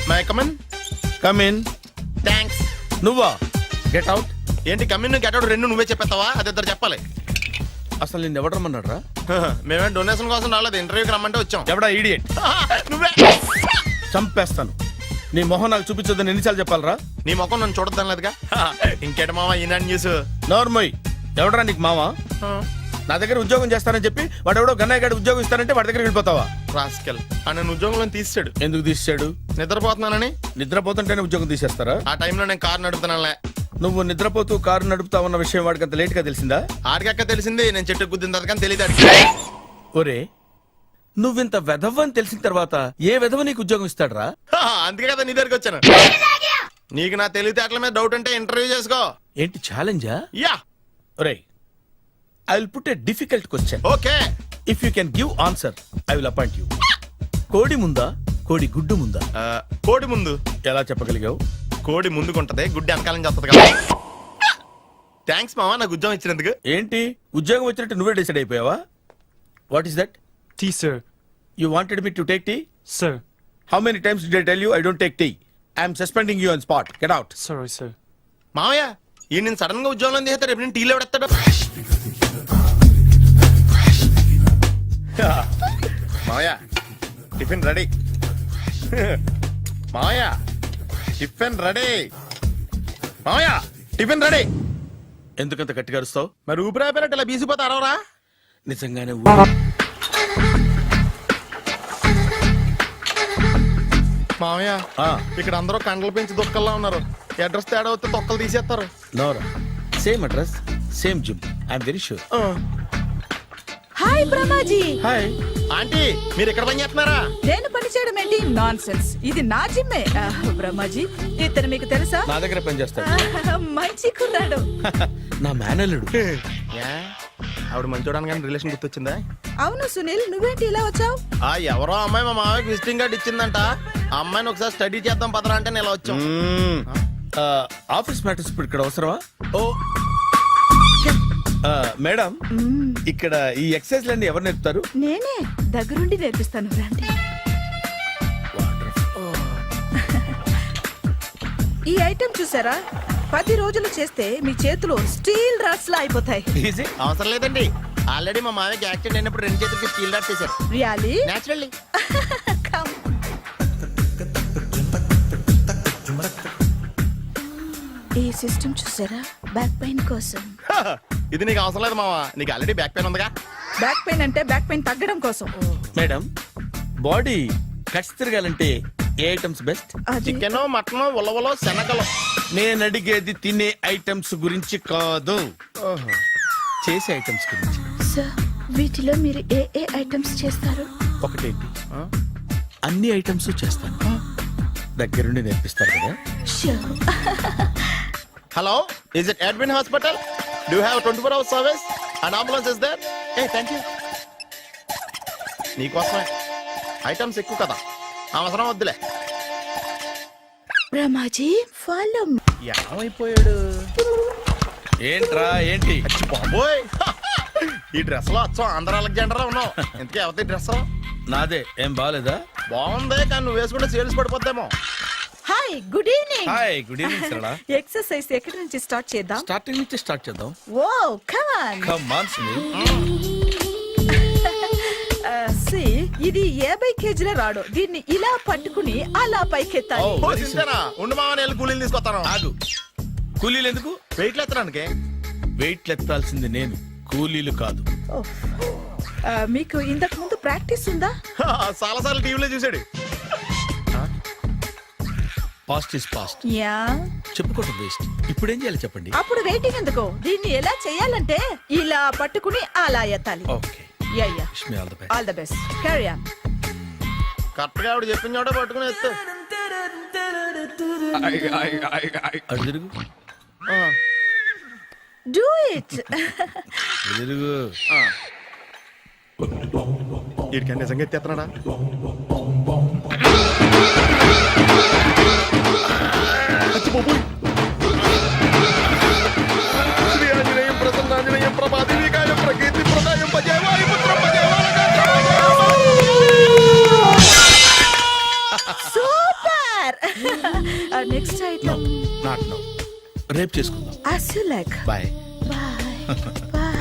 My come on. Come in. Thanks. నువ్వా? Get out. ఏంటి come in get out రెండు నువ్వే చెప్పేస్తావా? అది ఇద్దరు చెప్పాలి. అసలు నిన్ను ఎవడు రమ్మన్నాడు రా? మేమే డొనేషన్ కోసం రాలేదు, ఇంటర్వ్యూకి రమ్మంటే వచ్చాం. ఎవడా ఈడియట్? నువ్వే. చంపేస్తాను. నీ మొహం నాకు చూపించొద్దని ఎన్నిసార్లు చెప్పాలరా? నీ ముఖం నన్ను చూడద్దాం లేదుగా. ఇంకేట మామ ఈనాడు న్యూస్. నోర్మోయ్. ఎవడరా నీకు మావా? నా దగ్గర ఉద్యోగం చేస్తానని చెప్పి వాడు ఎవడో గన్నయ్య గడి ఉద్యోగం ఇస్తానంటే వాడి దగ్గర వెళ్ళిపోతావా? రాస్కెల్. నన్ను ఉద్యోగంలో తీసాడు. ఎందుకు తీసాడు? నిద్రపోతున్నానని. నిద్రపోతుంటేనే ఉద్యోగం తీసేస్తారా? ఆ టైంలో నేను కారు నడుపుతున్నానులే. నువ్వు నిద్రపోతూ కారు నడుపుతా ఉన్న విషయం వాడికి అంత లేట్ గా తెలిసిందా? ఆడికక్క తెలిసింది, నేను చెట్టు గుద్దిన తర్వాత తెలియదు. ఒరే, నువ్వింత వెధవ అని తెలిసిన తర్వాత ఏ వెధవ నీకు ఉద్యోగం ఇస్తాడరా? అందుకే కదా నీ దగ్గరికి వచ్చాను. నీకు నా తెలివితేటల మీద డౌట్ అంటే ఇంటర్వ్యూ చేసుకో. ఏంటి ఛాలెంజా? యా. ఒరే, I will put a difficult question. Okay. If you can give answer I will appoint you. కోడి ముందా, కోడి గుడ్డు ముందా? కోడి ముందు. ఎలా చెప్పగలిగావు? కోడి ముందుకుంటది, గుడ్డి వెనకాలం చేస్తుంది కదా. థ్యాంక్స్ మామా నాకు ఉద్యోగం ఇచ్చినందుకు. ఏంటి ఉద్యోగం వచ్చినట్టు నువ్వే డిసైడ్ అయిపోయావా? What is that? Tea, sir. You wanted me to take tea? Sir. How many times did I tell you I don't take tea? I am suspending you on spot. Get out. Sorry, sir. మామయ్య ఈ నేను sudden గా ఉద్యోగంలో తీస్తాడు, రేపు నేను టీలో పెడతాడు. మామయ్య టిఫిన్ రెడీ. మామయ్య టిఫిన్ రెడీ. మామయ్య టిఫిన్ రెడీ. ఎందుకంత గట్టిగా అరుస్తావు? మరి ఊపిరాయిపోయినట్టు ఇలా బీసిపోతే అరవరా? నిజంగానే మామయ్య ఇక్కడ అందరూ కండలు పెంచి దుక్కల్లా ఉన్నారు. అడ్రస్ తేడా వస్తే తొక్కలు తీసేస్తారు. నోరా, same address same gym. I'm very sure. Hi Brahmaji. Hi aunty, మీరు ఇక్కడ పని చేస్తున్నారా? నేను పని చేయడం ఏంటి? Nonsense. ఇది నా జిమ్మే. బ్రహ్మాజీ ఇతను మీకు తెలుసా? నా దగ్గర పని చేస్తాడు. మంచి కుర్రాడు. నా మేనల్లుడు. ఆవిడ మంచి చూడడానికి రిలేషన్ గుర్తొచ్చిందా? అవును సునీల్, నువ్వేంటి ఇలా వచ్చావు? ఎవరో అమ్మాయి మా మామయ్యకి విజిటింగ్ కార్డు ఇచ్చిందంట. ఆ అమ్మాయిని ఒకసారి స్టడీ చేద్దాం పదరా అంటే నేను ఇలా వచ్చాం. ఆఫీస్ మ్యాటర్స్ ఇప్పుడు ఇక్కడ అవసరమా? ఓ మేడం, ఇక్కడ ఈ ఎక్సర్సైజ్ లన్నీ ఎవరు నేర్పుతారు? నేనే దగ్గరుండి నేర్పిస్తాను. రండి. ఈ ఐటెం చూసారా? 10 రోజులు చేస్తే మీ చేతులు స్టీల్ రాట్స్ లా అయిపోతాయి. అవసరం లేదండి, ఆల్రెడీ మా మామయ్యకి యాక్సిడెంట్ అయినప్పుడు 2 చేతులకి స్టీల్ డాట్ చేశారు. రియల్లీ? నేచురల్లీ. ఈ సిస్టమ్ చూసారా? బ్యాక్ పెయిన్ కోసం. ఇది నీకు అవసరం లేదు మావా, నీకు ఆల్రెడీ బ్యాక్ పెయిన్ ఉందిగా. బ్యాక్ పెయిన్ అంటే బ్యాక్ పెయిన్ తగ్గడం కోసం. మేడం, బాడీ కట్స్ తిరగాలంటే ఏ ఐటమ్స్ బెస్ట్? చికెన్, మటన్, ఉలవలో, శనగలు. నేను అడిగేది తినే ఐటమ్స్ గురించి కాదు, చేసే ఐటమ్స్ గురించి. సార్, వీటిలో మీరు ఏ ఏ ఐటమ్స్ చేస్తారు? ఒకటేంటి, అన్ని ఐటమ్స్ చేస్తాను. దగ్గరుండి నేర్పిస్తారు కదా. Hello, is it admin hospital? Do have 24 hours service and ambulance is there? Thank you. నీకోసమే ఐటమ్స్ ఎక్కువ కదా, అవసరం వద్దులే. రమాజీ ఫాలో. ఏమైపోయాడు? ఏంట్రా ఏంటి? బాబోయ్, ఈ డ్రెస్ లో వచ్చాం ఆంధ్ర అలెగ్జాండర్ ఉన్నావు. ఇంతకీ ఎవరి డ్రెస్? నాదే. ఏం బాగాలేదా? బాగుంది, కానీ నువ్వు వేసుకుంటే సేల్స్ పడిపోద్దేమో. Hi, good evening. Hi, good evening Sarala. Exercise ఎక్కడి నుంచి స్టార్ట్ చేద్దాం? స్టార్టింగ్ నుంచి స్టార్ట్ చేద్దాం. Oh come on. Come on Sunil. ఇది 50 కేజీల రాడు. దీన్ని ఇలా పట్టుకుని అలా పైకెత్తాలి. ఉండు మామని వెళ్ళి కూలీలు తీసుకొస్తాను. ఆగు, కూలీలు ఎందుకు? వెయిట్లు ఎత్తడానికి. వెయిట్లు ఎత్తాల్సింది నేను, కూలీలు కాదు. మీకు ఇంతకు ముందు ప్రాక్టీస్ ఉందా? చాలా సార్లు టీవీలో చూసాడు. Past is past. యా, చెప్పుకోవడం వేస్ట్. ఇప్పుడు ఏం చేయాలి చెప్పండి. అప్పుడు వెయిటింగ్ ఎందుకు? దీన్ని ఎలా చేయాలంటే ఇలా పట్టుకుని అలా ఎత్తాలి. Okay, yeah yeah, wish me all the best. All the best. Carry on. Correct గా ఆవిడ చెప్పిన చోట పట్టుకుని ఎత్తు. అటు తిరుగు. Do it. తిరుగు. వీడికి నిజంగా ఎత్తేస్తున్నాడా? శ్రీ ఆంజనేయం ప్రసన్నాంజనేయం ప్రభాతి వికాయం ప్రకీర్తి ప్రదాయం భజేవాయు పుత్రం super. Super next item not no, రేపు చేసుకుందాం. as you like. Bye. Bye. Bye.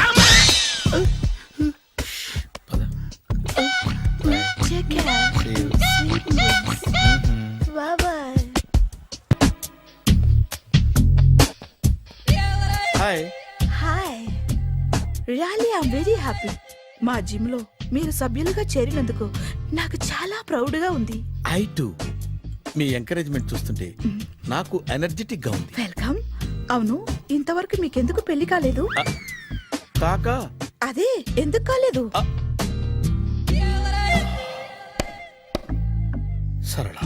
Take care. Sweet dreams. Bye bye. హాయ్. Hi. Really, I'm very happy. మా జిమ్ లో మీరు సభ్యులుగా చేరినందుకు నాకు చాలా ప్రౌడ్ గా ఉంది. I to. మీ ఎంకరేజ్మెంట్ చూస్తుంటే నాకు ఎనర్జెటిక్ గా ఉంది. వెల్కమ్. అవును, ఇంతవరకు మీకెందుకు పెళ్లి కాలేదు? కాకా అదే ఎందుకు కాలేదు? సరళ,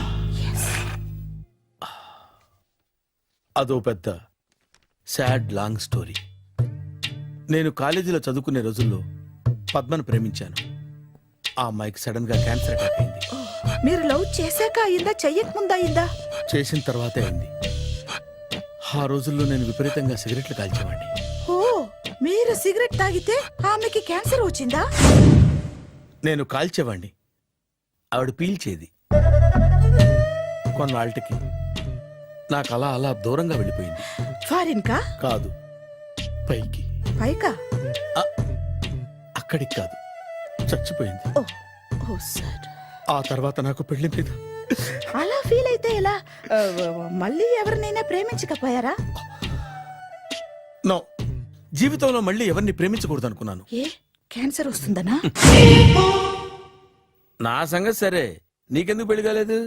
అదో పెద్ద సాడ్ లాంగ్ స్టోరీ. నేను కాలేజీలో చదువుకునే రోజుల్లో పద్మను ప్రేమించాను. ఆ అమ్మాయికి సడన్ గా క్యాన్సర్ అటాక్ అయింది. మీరు లవ్ చేశాక అయిందా, చెయ్యక ముందా అయిందా? చేసిన తర్వాతే అయింది. ఆ రోజుల్లో నేను విపరీతంగా సిగరెట్లు కాల్చేవాడిని. ఓ, మీరు సిగరెట్ తాగితే ఆమెకి క్యాన్సర్ వచ్చిందా? నేను కాల్చేవాణ్ణి, ఆవిడ పీల్చేది. కొన్నాళ్ళకి నాకు అలా అలా దూరంగా వెళ్ళిపోయింది. ఫారిన్ కా? కాదు, పైకి. పైకా? అక్కడికి కాదు, చచ్చిపోయింది. ఓ ఓ సార్. ఆ తర్వాత నాకు పెళ్లి మీద అలా ఫీల్ అయితే ఎలా? మళ్ళీ ఎవరినైనా ప్రేమించకపోయారా? నో, జీవితంలో మళ్ళీ ఎవరిని ప్రేమించకూడదు అనుకున్నాను. ఏ, క్యాన్సర్ వస్తుందనా? నా సంగతి సరే, నీకెందుకు పెళ్లి కాలేదు?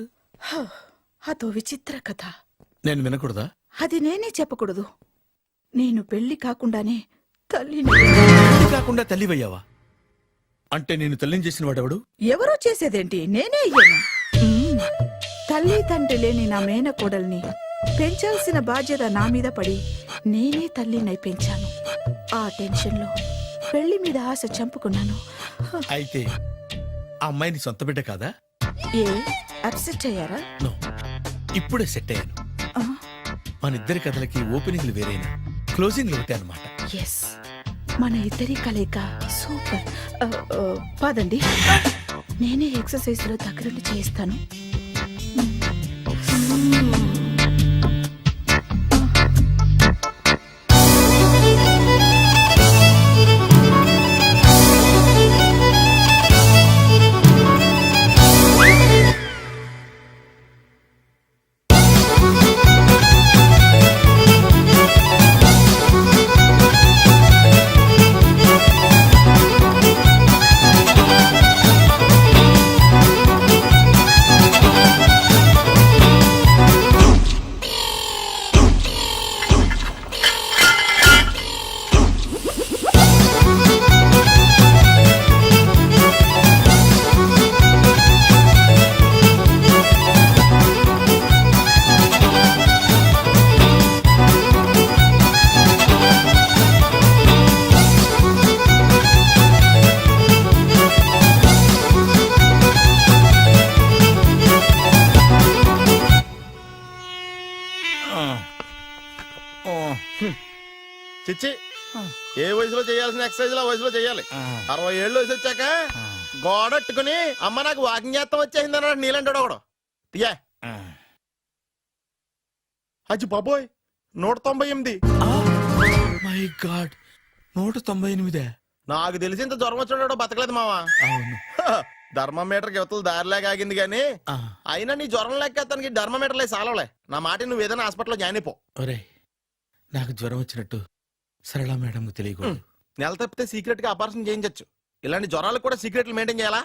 అదో విచిత్ర కథ. నేను వినకూడదా? అది నేనే చెప్పకూడదు. నేను పెళ్లి కాకుండానే తల్లిని. పెళ్లి కాకుండా తల్లివయ్యావా? అంటే నేను తల్లిని చేసిన వాడెవడు? ఎవరో చేసేదేంటి, నేనే అయ్యాను. తల్లి తండ్రి లేని నా మేనకోడల్ని పెంచాల్సిన బాధ్యత నా మీద పడి నేనే తల్లినై పెంచాను. ఆ టెన్షన్లో పెళ్లి మీద ఆశ చంపుకున్నాను. అయితే ఆ అమ్మాయిని సొంత బిడ్డ కాదా? ఏ, అప్సెట్ అయ్యారా? నో, ఇప్పుడే సెట్ అయ్యాను. ఆ, మన ఇద్దరి కథలకి ఓపెనింగ్లు వేరైనా క్లోజింగ్లు ఒకటే అనమాట. ఎస్, మన ఇద్దరి కలయిక సూపర్. పదండి, నేనే ఎక్సర్సైజ్ లో దగ్గరుండి చేయిస్తాను. చిచ్చి, ఏ వయసులో చేయాల్సిన ఎక్సర్సైజ్ ఆ వయసులో చేయాలి. 60 ఏళ్ళు వయసు వచ్చాక గోడట్టుకుని అమ్మ నాకు వాకింగ్ చేస్తాం వచ్చేసింది అన్నాడు నీలంటాడు ఒకడు. తీయా అచ్చి బాబోయ్, 198. My God, 198. నాకు తెలిసి ఇంత జ్వరం వచ్చాడు బతకలేదు మావా. అవును. ధర్మమీటర్ యువతలు దారిలాగా ఆగింది గాని అయినా నీ జ్వరం లెక్క అతనికి ధర్మమీటర్లే సాలవలే. నా మాట నువ్వు ఏదైనా హాస్పిటల్లో జాయిన్ అయిపో. ఒరే, నాకు జ్వరం వచ్చినట్టు సరళ మేడం తెలియకూడదు. నెల తప్పితే సీక్రెట్ గా ఆపరేషన్ చేయించచ్చు. ఇలాంటి జ్వరాలకు కూడా సీక్రెట్లు మెయింటైన్ చేయాలా?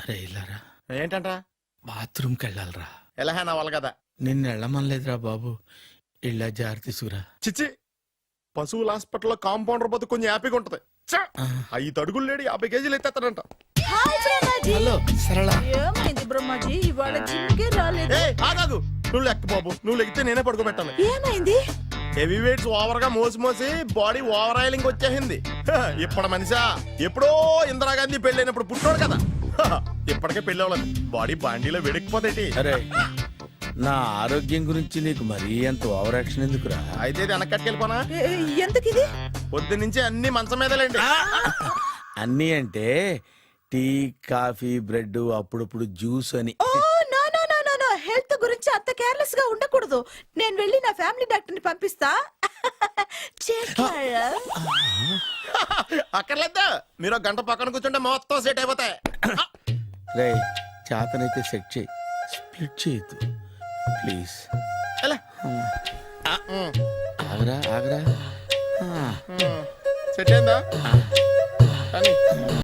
అరే ఇల్లారా, ఏంటంట? బాత్రూమ్కి వెళ్ళాలరా. ఎలా నా వాళ్ళ కదా. నిన్ను వెళ్ళమనలేదురా బాబు, ఇళ్ళ జారి తీసుకురా. చిచ్చి, పశువుల హాస్పిటల్లో కాంపౌండర్ బతు కొంచెం హ్యాపీగా ఉంటది. 5 అడుగులు లేడి 50 కేజీలు ఎత్తేస్తాడంట. హలో సరళ. ఏమైంది బ్రహ్మాజీ, ఇవాళ జిమ్కే రాలేదు? ఆగాగు, నువ్వు లెక్క బాబు, నువ్వు లెక్కితే నేనే పడుకోబెట్టాలి. ఏమైంది? హెవీ వెయిట్స్ ఓవర్ గా మోసి మోసి బాడీ ఓవర్ ఆయిలింగ్ వచ్చేసింది. ఇప్పుడు మనిషా ఎప్పుడో ఇందిరాగాంధీ పెళ్ళైనప్పుడు పుట్టాడు కదా, ఇప్పటికే పెళ్లి అవ్వలేదు. బాడీ బాండీలో వెడికిపోతేటి. అరే, నా ఆరోగ్యం గురించి నీకు మరీ అంత ఓవర్ యాక్షన్ ఎందుకురా? అయితే ఇది వెనకట్టుకెళ్ళిపోనా? ఎందుకు ఇది? పొద్దు నుంచి అన్ని మంచం మీదలేండి. అన్నీ అంటే టీ, కాఫీ, బ్రెడ్, అప్పుడప్పుడు జ్యూస్ అని. Oh no no no no no, health గురించి అంత కేర్లెస్ గా ఉండకూడదు. నేను వెళ్ళి నా ఫ్యామిలీ డాక్టర్ ని పంపిస్తా. చేస్తాడా? అక్కర్లేద్దా, మీరు ఒక గంట పక్కన కూర్చుంటే మొత్తం సెట్ అయిపోతాయి. రే చేతనైతే సెట్ చేయి, స్ప్లిట్ చేయొద్దు ప్లీజ్. ఎలా? ఆగరా ఆగరా. సెట్ అయిందా? కానీ